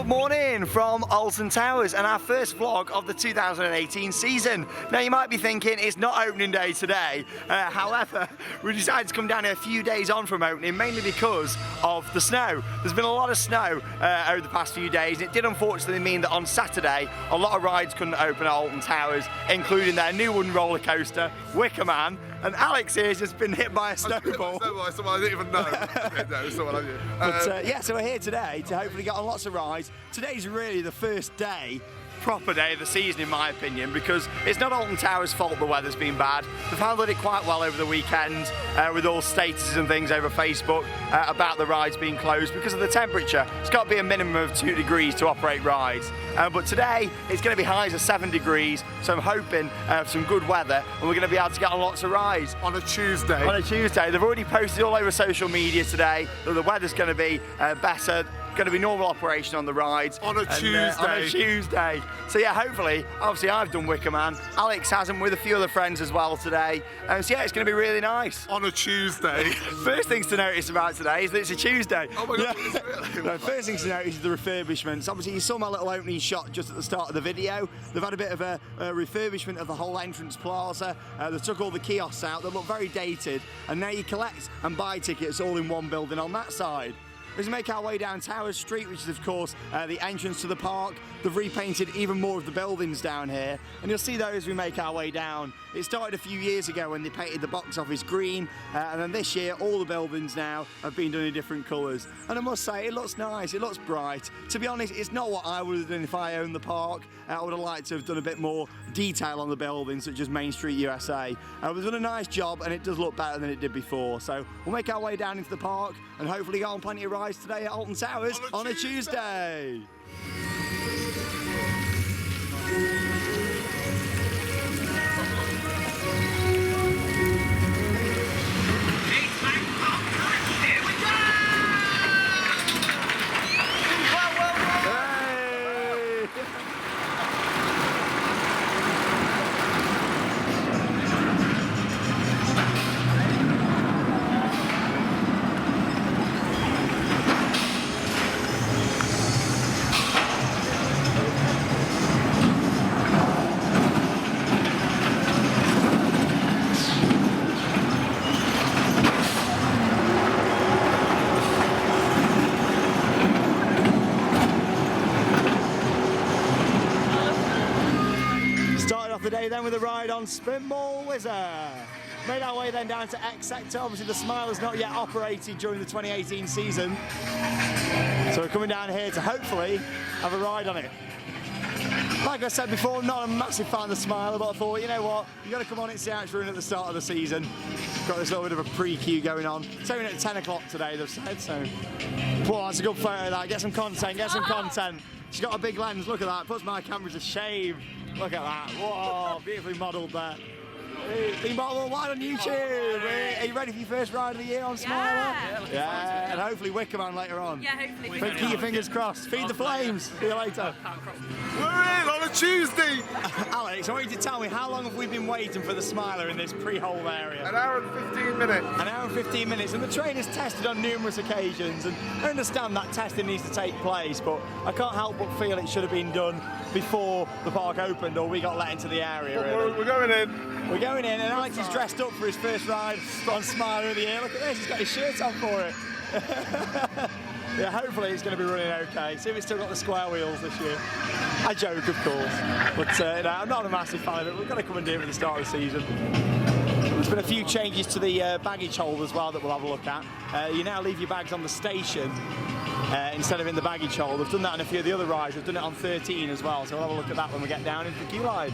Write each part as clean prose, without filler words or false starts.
Good morning from Alton Towers and our first vlog of the 2018 season. Now you might be thinking it's not opening day today, however we decided to come down here a few days on from opening mainly because of the snow. There's been a lot of snow over the past few days. It did unfortunately mean that on Saturday a lot of rides couldn't open at Alton Towers, including their new wooden roller coaster, Wicker Man, and Alex here has just been hit by a snowball. Someone I didn't even know. Okay, no, someone I knew. But yeah, so we're here today to hopefully get on lots of rides. Today's really the first day, proper day of the season in my opinion, because it's not Alton Towers' fault the weather's been bad. They've handled it quite well over the weekend with all statuses and things over Facebook about the rides being closed because of the temperature. It's got to be a minimum of 2 degrees to operate rides. But today it's going to be highs of 7 degrees, so I'm hoping for some good weather and we're going to be able to get on lots of rides. On a Tuesday. On a Tuesday. They've already posted all over social media today that the weather's going to be better. Going to be normal operation on the rides on a Tuesday. On a Tuesday. So yeah, hopefully, obviously I've done Wicker Man. Alex hasn't, with a few other friends as well today. So yeah, it's going to be really nice. On a Tuesday. First things to notice about today is that it's a Tuesday. Oh my God, yeah. really? No, first things to notice is the refurbishments. Obviously you saw my little opening shot just at the start of the video. They've had a bit of a refurbishment of the whole entrance plaza. They took all the kiosks out. They look very dated. And now you collect and buy tickets all in one building on that side. As we make our way down Towers Street, which is of course the entrance to the park, they've repainted even more of the buildings down here, and you'll see those as we make our way down. It started a few years ago when they painted the box office green, and then this year all the buildings now have been done in different colours. And I must say, it looks nice, it looks bright. To be honest, it's not what I would have done if I owned the park. I would have liked to have done a bit more detail on the buildings, such as Main Street USA. They've done a nice job, and it does look better than it did before. So we'll make our way down into the park and hopefully go on plenty of rides today at Alton Towers on a Tuesday. The day then with a ride on Spinball Whizzer. Made our way then down to X Sector. Obviously the Smile has not yet operated during the 2018 season. So we're coming down here to hopefully have a ride on it. Like I said before, I'm not a massive fan of the Smiler, but I thought, you know what, you've got to come on and see how it's running at the start of the season. Got this little bit of a pre-queue going on. It's only at 10 o'clock today, they've said, so... Whoa, that's a good photo of that. Get some content, get some content. She's got a big lens, look at that. Puts my camera to shame. Look at that. Whoa, beautifully modelled there. Been modelled live on YouTube. Are you ready for your first ride of the year on Smiler? Yeah, and hopefully Wicker Man later on. Yeah, hopefully. Keep your fingers crossed. Feed the flames. See you later. We're in on a Tuesday. Alex, I want you to tell me, how long have we been waiting for the Smiler in this pre-hold area? An hour and 15 minutes. An hour and 15 minutes, and the train is tested on numerous occasions, and I understand that testing needs to take place, but I can't help but feel it should have been done before the park opened or we got let into the area. Really. We're going in. We're going in, and Alex is dressed up for his first ride on Smiler of the year. Look at this, he's got his shirt on for it. Yeah, hopefully it's going to be running okay. See if it's still got the square wheels this year. I joke, of course, but no, I'm not a massive fan of it. We've got to come and do it at the start of the season. There's been a few changes to the baggage hold as well that we'll have a look at. You now leave your bags on the station instead of in the baggage hold. They've done that on a few of the other rides. They've done it on 13 as well, so we'll have a look at that when we get down into the queue line.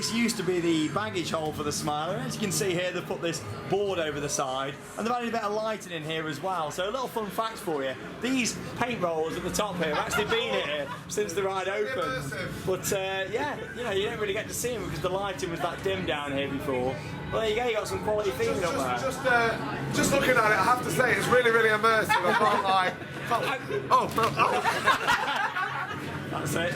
this used to be the baggage hold for the Smiler. As you can see here, they've put this board over the side, and they've added a bit of lighting in here as well. So a little fun fact for you: these paint rollers at the top here have actually been here since the ride opened. But yeah, you know, you don't really get to see them because the lighting was that dim down here before. Well, there you go, you got some quality theming up there. Just looking at it, I have to say it's really, really immersive. I can't lie. That's it.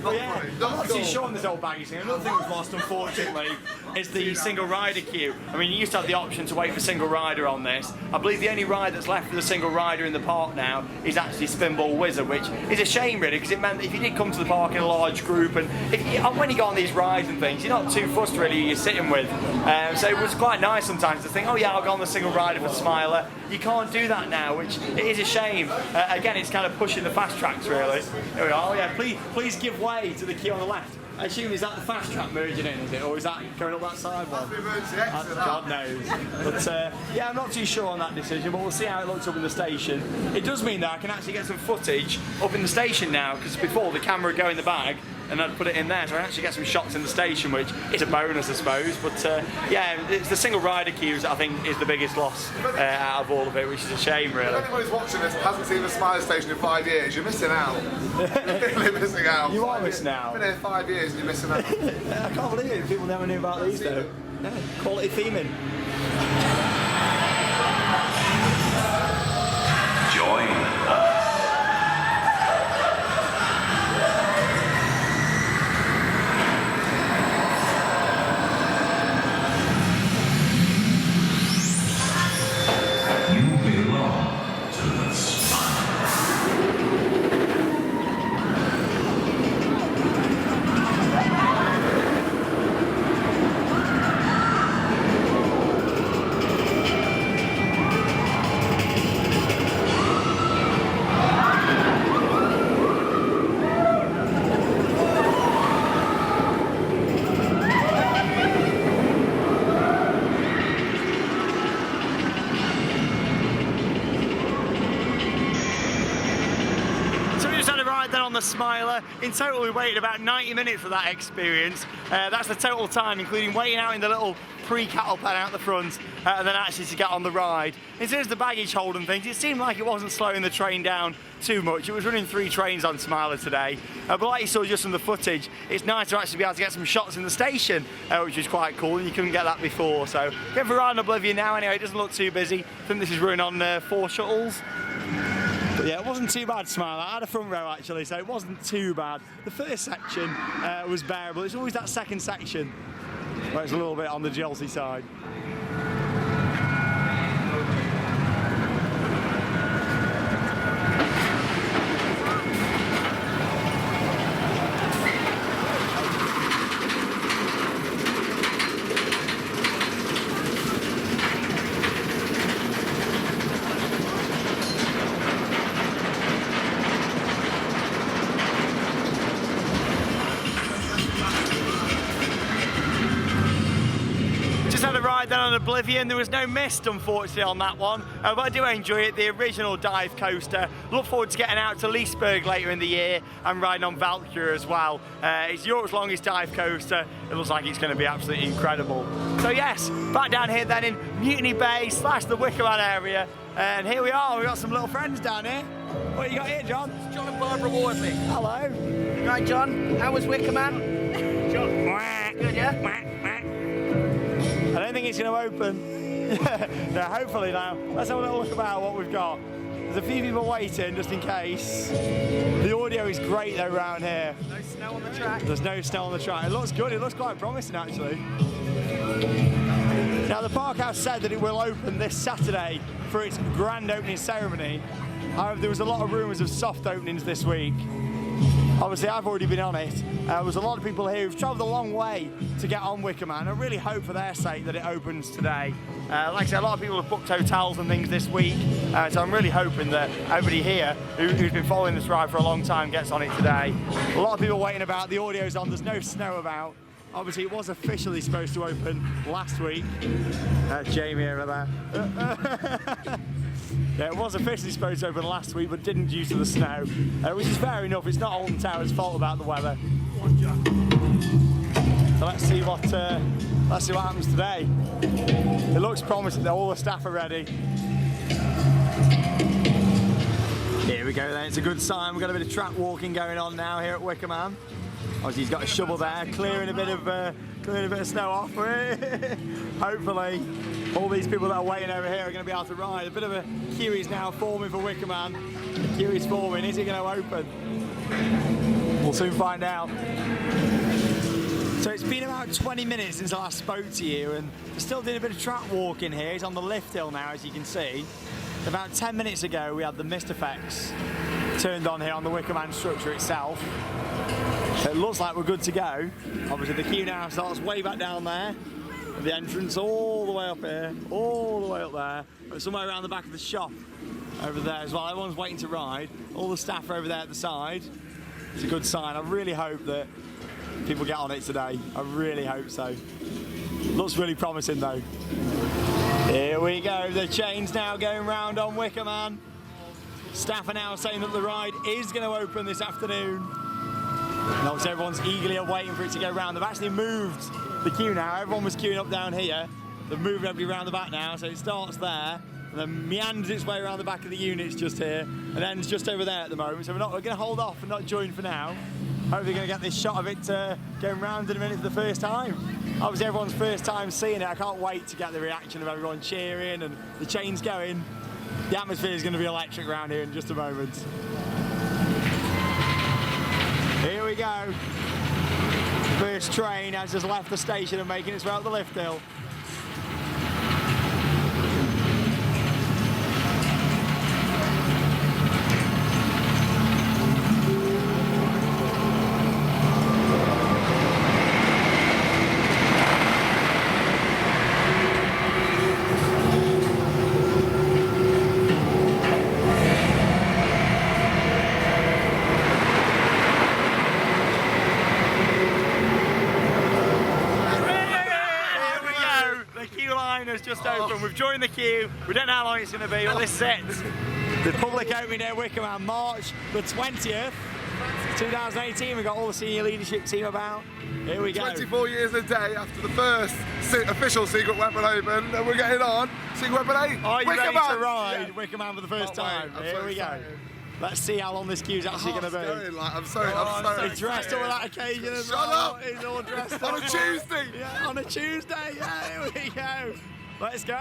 But yeah, I'm not too sure on this old baggage thing. Another thing we've lost, unfortunately, is the single rider queue. I mean, you used to have the option to wait for single rider on this. I believe the only ride that's left for the single rider in the park now is actually Spinball Whizzer, which is a shame really, because it meant that if you did come to the park in a large group, and when you go on these rides and things, you're not too fussed really who you're sitting with. So it was quite nice sometimes to think, oh yeah, I'll go on the single rider for Smiler. You can't do that now, which it is a shame. Again, it's kind of pushing the fast tracks really. There we are. Oh yeah, please give way to the queue on the left. I assume, is that the fast track merging in, is it? Or is that going up that side one? God knows. But yeah, I'm not too sure on that decision, but we'll see how it looks up in the station. It does mean that I can actually get some footage up in the station now, because before the camera would go in the bag and I'd put it in there, so I can actually get some shots in the station, which is a bonus, I suppose. But yeah, it's the single rider queues that I think is the biggest loss out of all of it, which is a shame, really. If anybody's watching this and hasn't seen the Smiler Station in 5 years, you're missing out. You're really missing out. You are missing out. You've been here 5 years and you're missing out. I can't believe it. People never knew about these, though. Yeah, quality theming. Join us. On the Smiler. In total we waited about 90 minutes for that experience. That's the total time, including waiting out in the little pre-cattle pen out the front and then actually to get on the ride. In terms of the baggage hold and things, it seemed like it wasn't slowing the train down too much. It was running 3 trains on Smiler today, but like you saw just from the footage, it's nice to actually be able to get some shots in the station, which is quite cool, and you couldn't get that before. So going for a ride on Oblivion now anyway. It doesn't look too busy. I think this is running on 4 shuttles. But yeah, it wasn't too bad, Smiler. I had a front row actually, so it wasn't too bad. The first section was bearable. It's always that second section where it's a little bit on the jolty side. Then on Oblivion, there was no mist unfortunately on that one, but I do enjoy it, the original dive coaster. Look forward to getting out to Leesburg later in the year and riding on Valkyrie as well. It's Europe's longest dive coaster. It looks like it's going to be absolutely incredible. So yes, back down here then in Mutiny Bay / the Wicker Man area, and here we are, we've got some little friends down here. What you got here, John? It's John and Barbara Wardley. Hello. Right, John, how was Wicker Man? John. Good, yeah? I don't think it's going to open. No, hopefully now. Let's have a little look about what we've got. There's a few people waiting just in case. The audio is great though around here. No snow on the track. There's no snow on the track. It looks good. It looks quite promising actually. Now the park house said that it will open this Saturday for its grand opening ceremony. However, there was a lot of rumours of soft openings this week. Obviously, I've already been on it. There was a lot of people here who've travelled a long way to get on Wicker Man. I really hope for their sake that it opens today. Like I said, a lot of people have booked hotels and things this week, so I'm really hoping that everybody here who's been following this ride for a long time gets on it today. A lot of people waiting about, the audio's on, there's no snow about. Obviously, it was officially supposed to open last week. Jamie over there. Yeah, it was officially supposed to open last week, but didn't due to the snow, which is fair enough. It's not Alton Towers' fault about the weather. So let's see what happens today. It looks promising that all the staff are ready. Here we go then, it's a good sign. We've got a bit of track walking going on now here at Wicker Man. Obviously he's got a shovel there, clearing a bit of snow off. Hopefully all these people that are waiting over here are going to be able to ride. A bit of a queue is now forming for Wicker Man. The queue is forming, is it going to open? We'll soon find out. So it's been about 20 minutes since I last spoke to you, and we're still doing a bit of track walking here. He's on the lift hill now, as you can see. About 10 minutes ago we had the mist effects turned on here on the Wicker Man structure itself. So it looks like we're good to go. Obviously the queue now starts way back down there. The entrance all the way up here, all the way up there. But somewhere around the back of the shop over there as well. Everyone's waiting to ride. All the staff are over there at the side. It's a good sign. I really hope that people get on it today. I really hope so. Looks really promising though. Here we go, the chain's now going round on Wicker Man. Staff are now saying that the ride is going to open this afternoon. And obviously everyone's eagerly awaiting for it to go round. They've actually moved the queue now. Everyone was queuing up down here. They've moved everybody around the back now, so it starts there, and then meanders its way around the back of the units just here, and ends just over there at the moment. So we're going to hold off and not join for now. Hopefully going to get this shot of it going round in a minute for the first time. Obviously everyone's first time seeing it. I can't wait to get the reaction of everyone cheering and the chains going. The atmosphere is going to be electric around here in just a moment. Here we go. First train has just left the station and making its way up the lift hill. Just open. We've joined the queue. We don't know how long it's going to be, but this is it. The public opening at Wicker Man, March the 20th, 2018. We've got all the senior leadership team about. Here we go. 24 years a day after the first official Secret Weapon open, and we're getting on. Secret Weapon 8. Are you Wicker ready Man. to ride Yeah. Wicker Man for the first Can't time? wait. I'm Here so we excited. go. Let's see how long this queue's actually going to be. I'm sorry. He's dressed up for that occasion as Shut well. up. He's all dressed On up. a Tuesday. Yeah, on a Tuesday. Yeah, here we go. Let's go.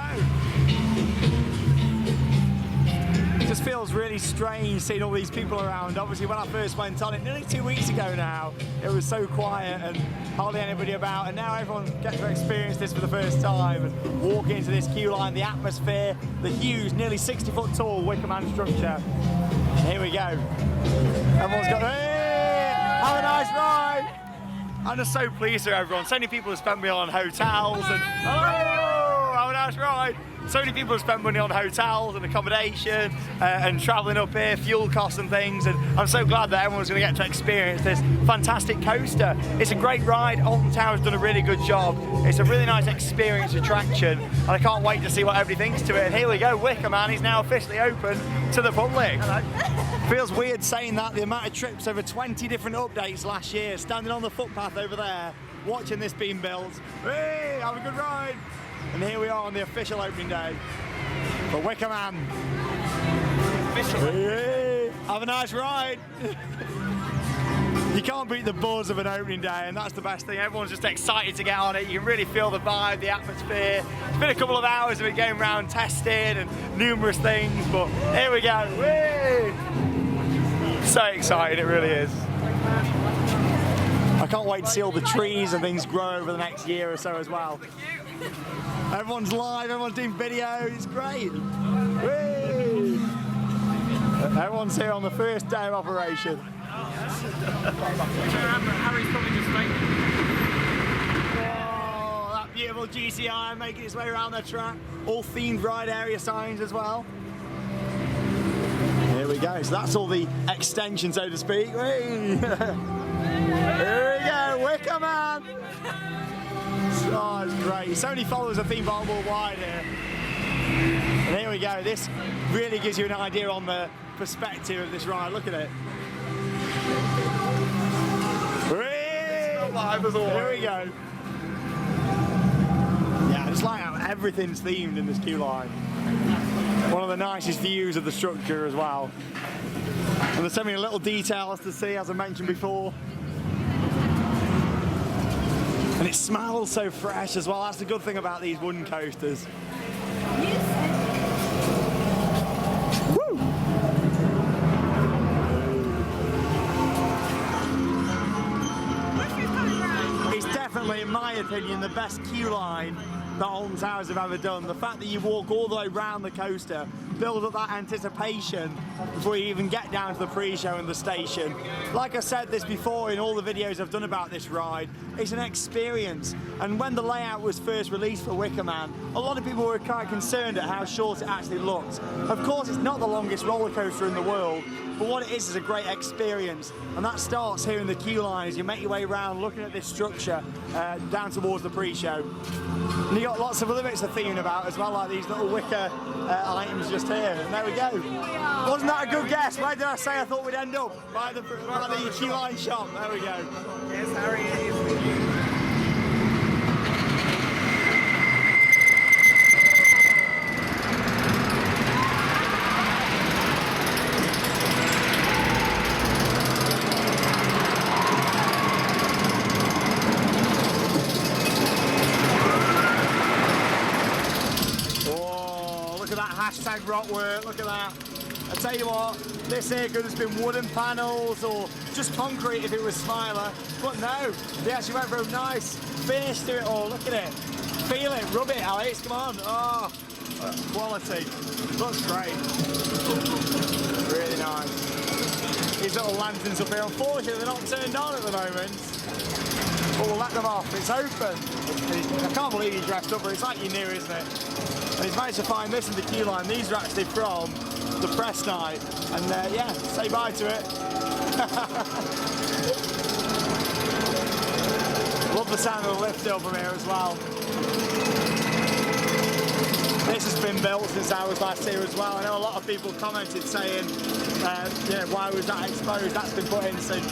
It just feels really strange seeing all these people around. Obviously, when I first went on it, nearly 2 weeks ago now, it was so quiet and hardly anybody about. And now everyone gets to experience this for the first time and walk into this queue line, the atmosphere, the huge, nearly 60-foot tall Wicker Man structure. Here we go. Everyone's got, hey, have a nice ride. I'm just so pleased for everyone. So many people have spent money on hotels and have a nice ride. So many people have spent money on hotels and accommodation and travelling up here, fuel costs and things, and I'm so glad that everyone's going to get to experience this fantastic coaster. It's a great ride. Alton Towers done a really good job. It's a really nice experience attraction, and I can't wait to see what everybody thinks to it. And here we go, Wicker Man is now officially open to the public. Feels weird saying that, the amount of trips, over 20 different updates last year, standing on the footpath over there, watching this being built. Hey, have a good ride. And here we are on the official opening day for Wicker Man. Hey, have a nice ride. You can't beat the buzz of an opening day, and that's the best thing. Everyone's just excited to get on it. You can really feel the vibe, the atmosphere. It's been a couple of hours of it going around testing and numerous things, but here we go. Hey. So excited, it really is. I can't wait to see all the trees and things grow over the next year or so as well. Everyone's live, everyone's doing videos, it's great. Whee! Everyone's here on the first day of operation. Harry's probably just waiting. Oh, that beautiful GCI making its way around the track. All themed ride area signs as well. Here we go, so that's all the extension, so to speak. Whee! Here we go, Wicker Man! Oh, it's great. So many followers of Theme Park worldwide here. And here we go. This really gives you an idea on the perspective of this ride. Look at it. Whee! live as always. Here we go. Yeah, I just like how everything's themed in this queue line. One of the nicest views of the structure as well. And there's so many little details to see, as I mentioned before. And it smells so fresh as well. That's the good thing about these wooden coasters. Woo! It's definitely, in my opinion, the best queue line that Alton Towers have ever done. The fact that you walk all the way around the coaster, build up that anticipation before you even get down to the pre-show and the station. Like I said this before in all the videos I've done about this ride, it's an experience. And when the layout was first released for Wicker Man, a lot of people were quite concerned at how short it actually looked. Of course, it's not the longest roller coaster in the world, but what it is a great experience. And that starts here in the queue line as you make your way around looking at this structure down towards the pre-show. And you got lots of other bits to theme about as well, like these little wicker items just here. And there we go. Wasn't that a good guess? Where did I say I thought we'd end up? By the queue line shop. There we go. Yes, Harry is. Hashtag rock work, look at that. I tell you what, this here could have been wooden panels or just concrete if it was Smiler, but no, they actually went for a nice finish to it all. Look at it. Feel it, rub it, Alex, come on. Oh, quality. Looks great. Really nice. These little lanterns up here, unfortunately they're not turned on at the moment, but we'll let them off. It's open. I can't believe you dressed up, but it's like you knew, isn't it? And he's managed to find this in the queue line. These are actually from the press night. And yeah, say bye to it. Love the sound of the lift hill from here as well. This has been built since I was last here as well. I know a lot of people commented saying, why was that exposed? That's been put in since.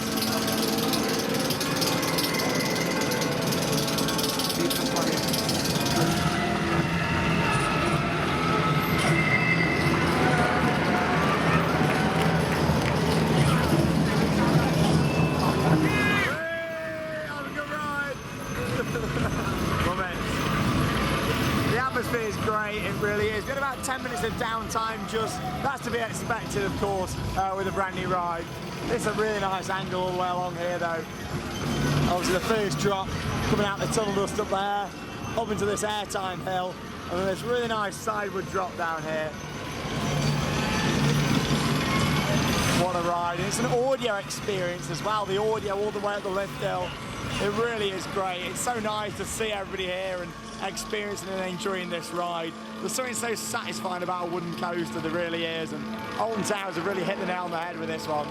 Is great, it really is. We've got about 10 minutes of downtime, that's to be expected, of course, with a brand new ride. It's a really nice angle all the way along here though. Obviously the first drop coming out the tunnel dust up there, up into this airtime hill, and then this really nice sideward drop down here. What a ride. And it's an audio experience as well, the audio all the way up the lift hill. It really is great. It's so nice to see everybody here and experiencing and enjoying this ride. There's something so satisfying about a wooden coaster, there really is, and Alton Towers have really hit the nail on the head with this one.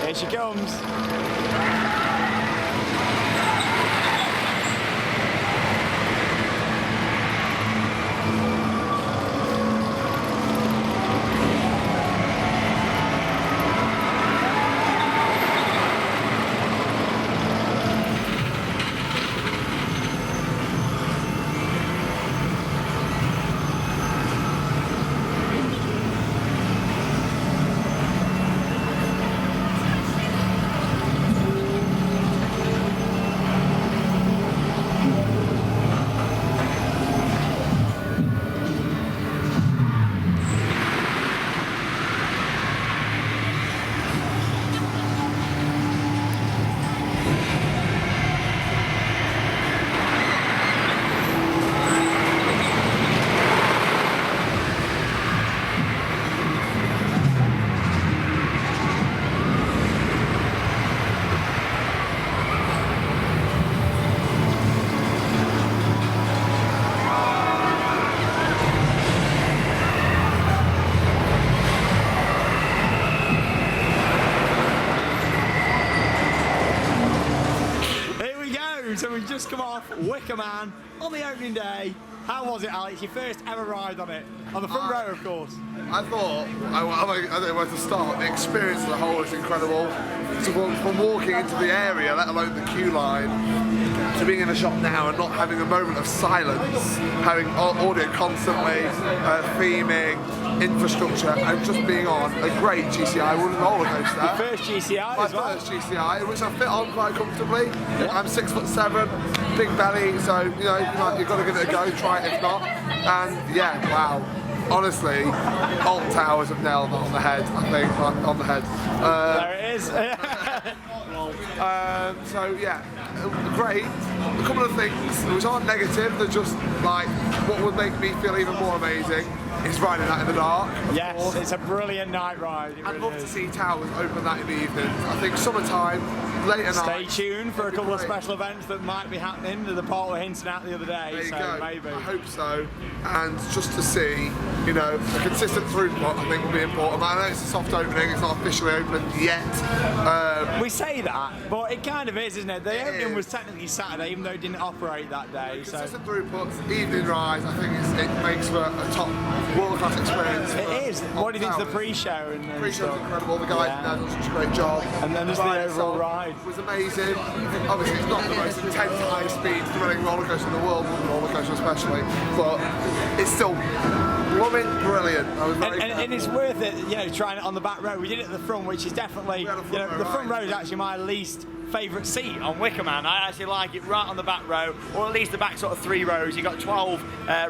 Here she comes. So we've just come off Wicker Man on the opening day. How was it, Alex? Your first ever ride on it? On the front row, of course. I thought, I don't know where to start. The experience as a whole is incredible. So from walking into the area, let alone the queue line, to being in the shop now and not having a moment of silence, having audio constantly, theming, infrastructure, and just being on a great GCI wooden roller coaster. Your first GCI My as well? first GCI, which I fit on quite comfortably. Yeah. I'm 6'7", big belly, so you know you've got to give it a go. Try it if not. And yeah, wow. Honestly, Alton Towers have nailed that on the head. I think on the head. There it is. So yeah, great. A couple of things which aren't negative, they're just like what would make me feel even more amazing is riding that in the dark. Yes, it's a brilliant night ride. I'd love to see Towers open that in the evening. I think summertime, later Stay night. tuned for a couple of special events that might be happening. The part we're hinting at the other day. There you So go. maybe. I hope so. And just to see, you know, a consistent throughput, I think will be important. I know it's a soft opening; it's not officially open yet. We say that, but it kind of is, isn't it? The It opening is. was technically Saturday, even though it didn't operate that day. So Consistent throughputs, evening rides. I think it makes for a top world-class experience. it is. What do you think of the Towers. pre-show? And Pre-show's stuff? incredible. The guys Yeah. have done such a great job. And then there's the Ride overall itself ride. was amazing. Obviously, it's not the most intense high-speed thrilling roller coaster in the world, roller coaster especially, but it's still blooming brilliant. I was very And it's worth it, you know, trying it on the back row. We did it at the front, which is definitely, Yeah, the front row, the front right. row is actually my least favourite seat on Wicker Man. I actually like it right on the back row, or at least the back sort of 3 rows. You got 12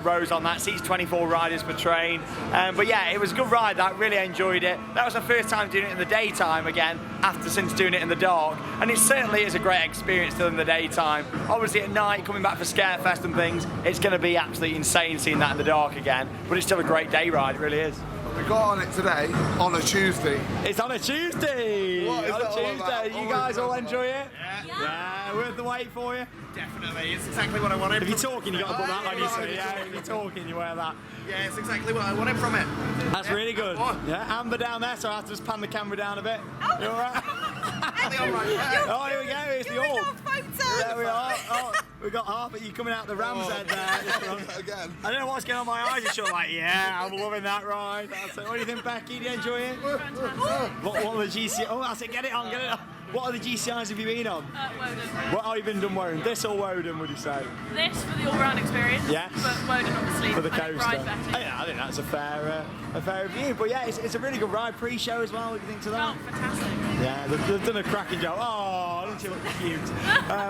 rows on that, seats 24 riders per train. But yeah, it was a good ride. I really enjoyed it. That was the first time doing it in the daytime again, since doing it in the dark. And it certainly is a great experience still in the daytime. Obviously at night, coming back for Scarefest and things, it's going to be absolutely insane seeing that in the dark again. But it's still a great day ride, it really is. We got on it today on a Tuesday. It's on a Tuesday! What is On that a all Tuesday. about? You What guys is all that enjoy it? Yeah. Yeah, worth the wait for you. Definitely, it's exactly what I wanted. If you're talking, you got to put that on your sleeve. Yeah, if you're talking, you wear that. Yeah, it's exactly what I wanted from it. That's really good. Oh. Yeah, Amber down there, so I have to just pan the camera down a bit. You alright? Oh, here we go, here's the orb. There we are. Oh, we've got half of you coming out the ram's head there. Again. I don't know what's going on in my eyes. It's just like, yeah, I'm loving that ride. What do you think, Becky? Do you enjoy it? What are the GCI? Oh, that's it. Get it on, get it on. What other GCIs have you been on? Woden. What have you been done, Woden? This or Woden, would you say? This for the all-round experience. Yes. But Woden obviously. For the I think coaster. ride better. Oh, yeah, I think that's a fair review. But yeah, it's a really good ride. Pre-show as well. What do you think to that? Oh, fantastic. Yeah, they've done a cracking job. Oh, don't you look cute?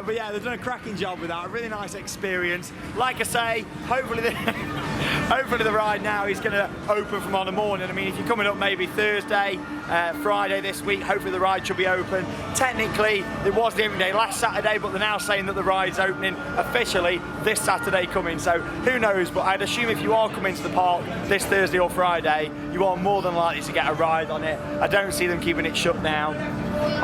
But yeah, they've done a cracking job with that. A really nice experience. Like I say, hopefully the ride now is going to open from on the morning. I mean, if you're coming up maybe Thursday, Friday this week, hopefully the ride should be open. Technically, it was the opening day last Saturday, but they're now saying that the ride's opening officially this Saturday coming. So who knows? But I'd assume if you are coming to the park this Thursday or Friday, you are more than likely to get a ride on it. I don't see them keeping it shut down.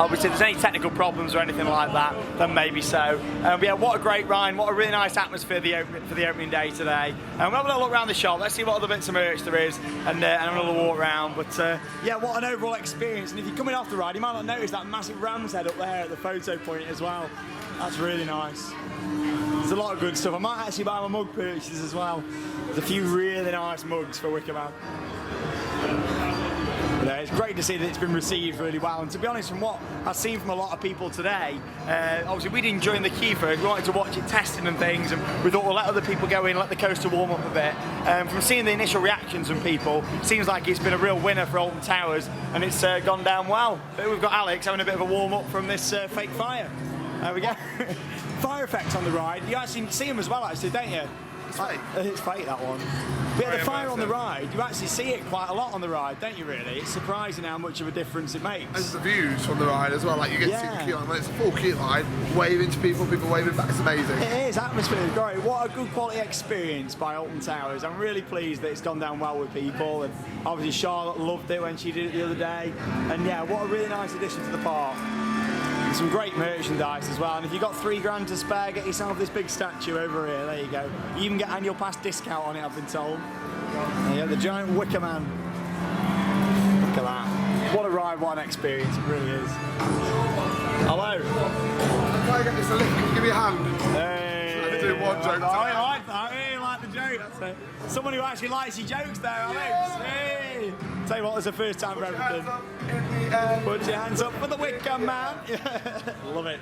Obviously, if there's any technical problems or anything like that, then maybe so. But yeah, what a great ride, what a really nice atmosphere for the opening day today. We'll have a look around the shop, let's see what other bits of merch there is, and I'm going to walk around. But yeah, what an overall experience. And if you're coming off the ride, you might not notice that massive ram's head up there at the photo point as well. That's really nice. There's a lot of good stuff. I might actually buy my mug purchases as well. There's a few really nice mugs for Wicker Man. But, it's great to see that it's been received really well, and to be honest, from what I've seen from a lot of people today, obviously we didn't join the queue first, we wanted to watch it testing and things, and we thought we'll let other people go in, let the coaster warm up a bit. From seeing the initial reactions from people, seems like it's been a real winner for Alton Towers, and it's gone down well. But we've got Alex having a bit of a warm up from this fake fire. There we go. Fire effects on the ride, you actually see them as well actually, don't you? It's fake. It's fake, that one. But yeah, the fire on the ride, you actually see it quite a lot on the ride, don't you really? It's surprising how much of a difference it makes. And the views from the ride as well, like you get to see the queue line, when it's a full queue line, waving to people, people waving back, it's amazing. It is, atmosphere is great. What a good quality experience by Alton Towers. I'm really pleased that it's gone down well with people, and obviously Charlotte loved it when she did it the other day. And yeah, what a really nice addition to the park. And some great merchandise as well, and if you've got $3 to spare, get yourself this big statue over here, there you go. You even get annual pass discount on it, I've been told. Yeah, the giant Wicker Man. Look at that. What a ride, what an experience, it really is. Hello. Try to get this a lift, can you give me a hand? Hey. I do one joke. I like that, I really like the joke. That's it. Someone who actually likes your jokes there, Alex. Hey. Tell you what, it's the first time for everything. Put your hands up for the Wicker Man. Love it.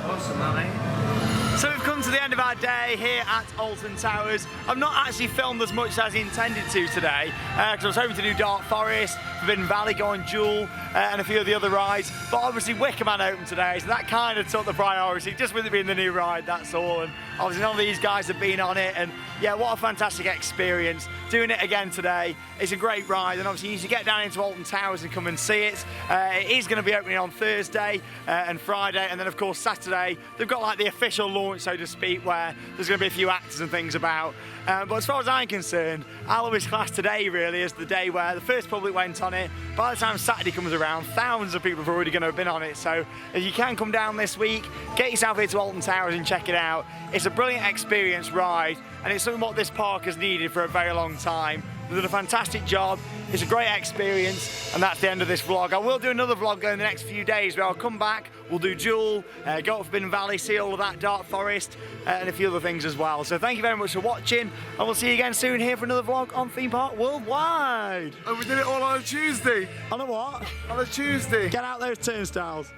Awesome, mate. So we've come to the end of our day here at Alton Towers. I've not actually filmed as much as I intended to today because I was hoping to do Dark Forest, Forbidden Valley, go on Jewel and a few of the other rides, but obviously Wicker Man opened today, so that kind of took the priority, just with it being the new ride, that's all. And obviously none of these guys have been on it, and yeah, what a fantastic experience. Doing it again today, it's a great ride, and obviously you need to get down into Alton Towers and come and see it. It is going to be opening on Thursday and Friday, and then of course Saturday they've got like the official launch, so to speak, where there's going to be a few actors and things about. But as far as I'm concerned, I'll always class today really as the day where the first public went on it. By the time Saturday comes around, thousands of people are already going to have been on it. So if you can come down this week, get yourself here to Alton Towers and check it out. It's a brilliant experience ride, and it's something what this park has needed for a very long time. They've done a fantastic job. It's a great experience, and that's the end of this vlog. I will do another vlog in the next few days where I'll come back, we'll do Jewel, go up Forbidden Valley, see all of that, Dark Forest, and a few other things as well. So thank you very much for watching, and we'll see you again soon here for another vlog on Theme Park Worldwide. And we did it all on a Tuesday. On a what? On a Tuesday. Get out those turnstiles.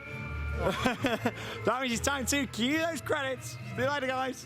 That means it's time to cue those credits. See you later, guys.